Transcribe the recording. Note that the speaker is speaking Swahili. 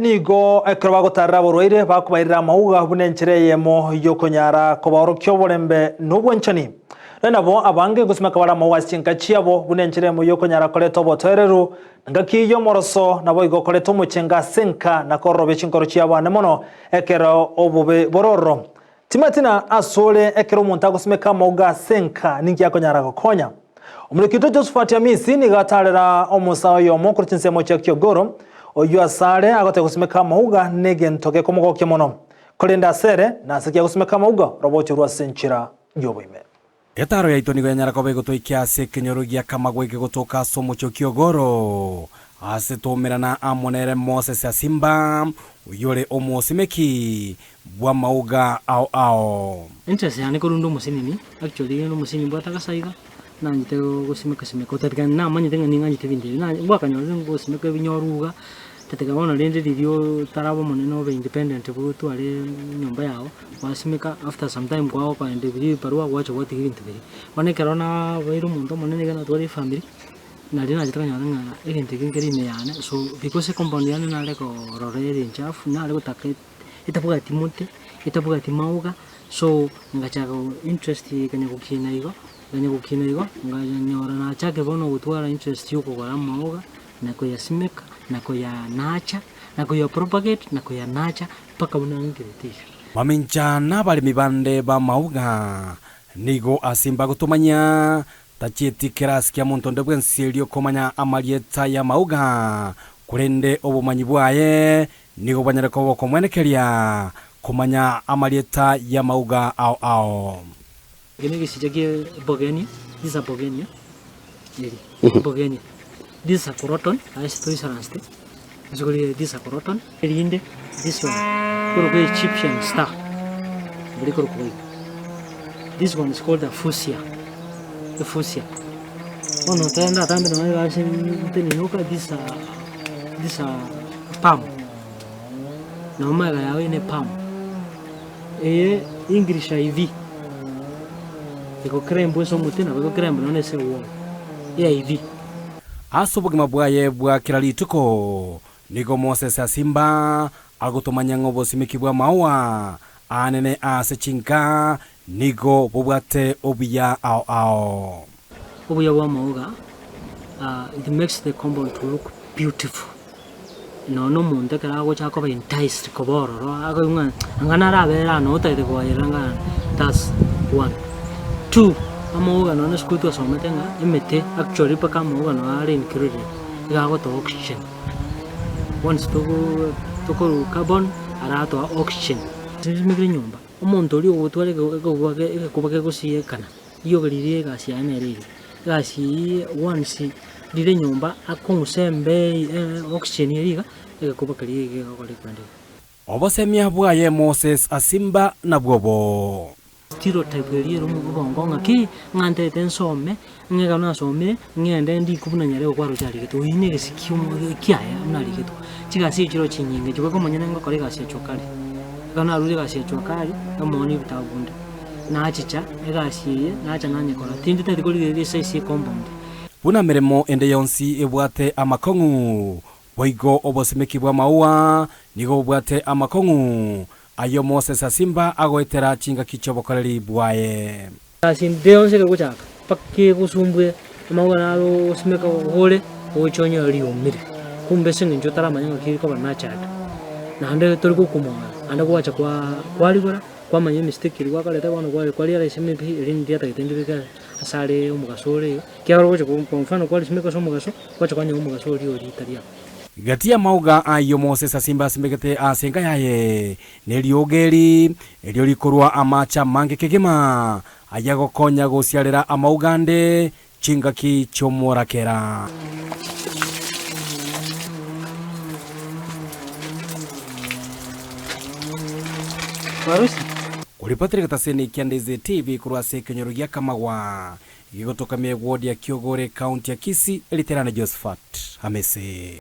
nigo ekero bagotarra borwaire bakubairira mauga bunenchire yemo yokonyara kobarokyo borembe nobwenchani nabo abange gusimaka bara mauga chinka chiabo bunenchire yemo yokonyara koleto botereru ngakiyo moroso nabo igo koleto muchenga senka na korobe chinkoro chiabo nemono ekero obube bororo timatina asole ekero montago simeka mauga senka ninki yakonyara gokonya Omulekito Josephat Amisi ni gatarera omusawo yomo kurchinsemo Kyogoro oyu asare agote kusimeka mauga nege ntoke komugoke mono kolenda sere na sikia kusimeka mauga roboti rwa senchira yoboime Etaro ya itoni ganyara kobe gotoikia sekenyorogia kamagweke gotoka somo Kyogoro ase tomerana amonere Moses Asimba uyore omosimeki bwa mauga ao interest yani korundo musinini actually no musini bwata kasaiga na nyitego gusimeka simeka utatega na manye tenga ninga nyitebinde na bwaka nyoze gusimeka binyoruga tetega bona rende dio tarabo monene obe independent butu ale nyomba yao wasimeka after some time kwao kwa ndebiri parwa wacho wati ibintu biri wane kerona bairu muntu monene gana twari family na dina jitaka nyanga egente kinkeri me yana so because compound yana na leko rorere nchafu na leko take itapuga timote itapuga timauga so ngachako interest kanya kukina igo nganyora na chake bono gutwara interest yuko kwa mauga na ko yasimeka na ko ya nacha na ko ya propagate na ko ya nacha paka unangiretisha Maminchana bali mibande ba mauga nigo Asimba gutumanya tachiti keraskia montonde bwensilio komanya amalieta ya mauga kurende obumanyi bwaye nigo banyareko boko mwenekeria komanya amalieta ya mauga ao Gene gisijage bogenia, this is bogenia. Bogenia. This is coroton, I story saranste. Basically this is coroton. Erinde, this one. Koroke Egyptian star. Very koroke. This one is called the fuchsia. The fuchsia. Oh no, tanda no I say teninuka this palm. No maga yawe ne palm. English IV. Iko krembo so mutina bako krembo none se wo ya hivi asobogi mabwaye bwa kiralituko nigo Moses Asimba agutumanya ngobo simikibwa mawa anene asechinka nigo bobwate obiya ao obiya wa mauga it makes the compound to look beautiful no muntu karago chako ba enticed koboro ago ngana rabera no taide ko iranga that's one. Two, amauga no naskutu sometenga emete actually paka amauga no are included igago to oxygen once to carbon arato oxygen simigre nyumba omuntu oli ogutware kubake gusiye kana iyo galirie gasi anerire gasi once dire nyumba akonsembe oxygen yeriga kubaka liye gakole kwande obosemia bwaye Moses Asimba na bwobo stereotype yeri rumubongo ngaki ngante tensome ngega na some ngende ndi kubuna nyare kwaro cyari geto ine gesikiumu kiaya nari geto kigasi kiro kinyinge kigwe komanyana ngo kore gasi cyokari kana ruri gasi cyokari amoni bitabunda na chicha egasi nacha nanye kora tindi tete kuri size compound buna meremo ende yonsi ebwate amakongu boigo obosimekibwa maua nigo bwate amakongu ayo Moses Asimba agoetera chinga kichobokoreri bwaye asindeo sege guchaka pakke gusumbwe amauga naro simeka hole oichonyo riomire kumbe singe njotara manyanga kiriko banachata nande tori kukumonga anda kuacha kwa ligora kwa manye mistake ri kwakaleta bano kwali ara iseme rindi ata itendeka asale omugasore kyaro gocho kwa mfano kwali simeka so mugaso kwacha kwanya omugasore ori italia Gatia mauga ayo Moses Asimba simegete asenga yaye neliogeri eliolikorwa amacha mange kegema ayago konya gosialera amaugande chingaki chomorakera Warusi Kuripatiri kataseni Kiandeze TV kurwa sekenyorogia kamagwa igotoka miegwodi ya Kyogore county ya Kisii eliterana Josephat Amisi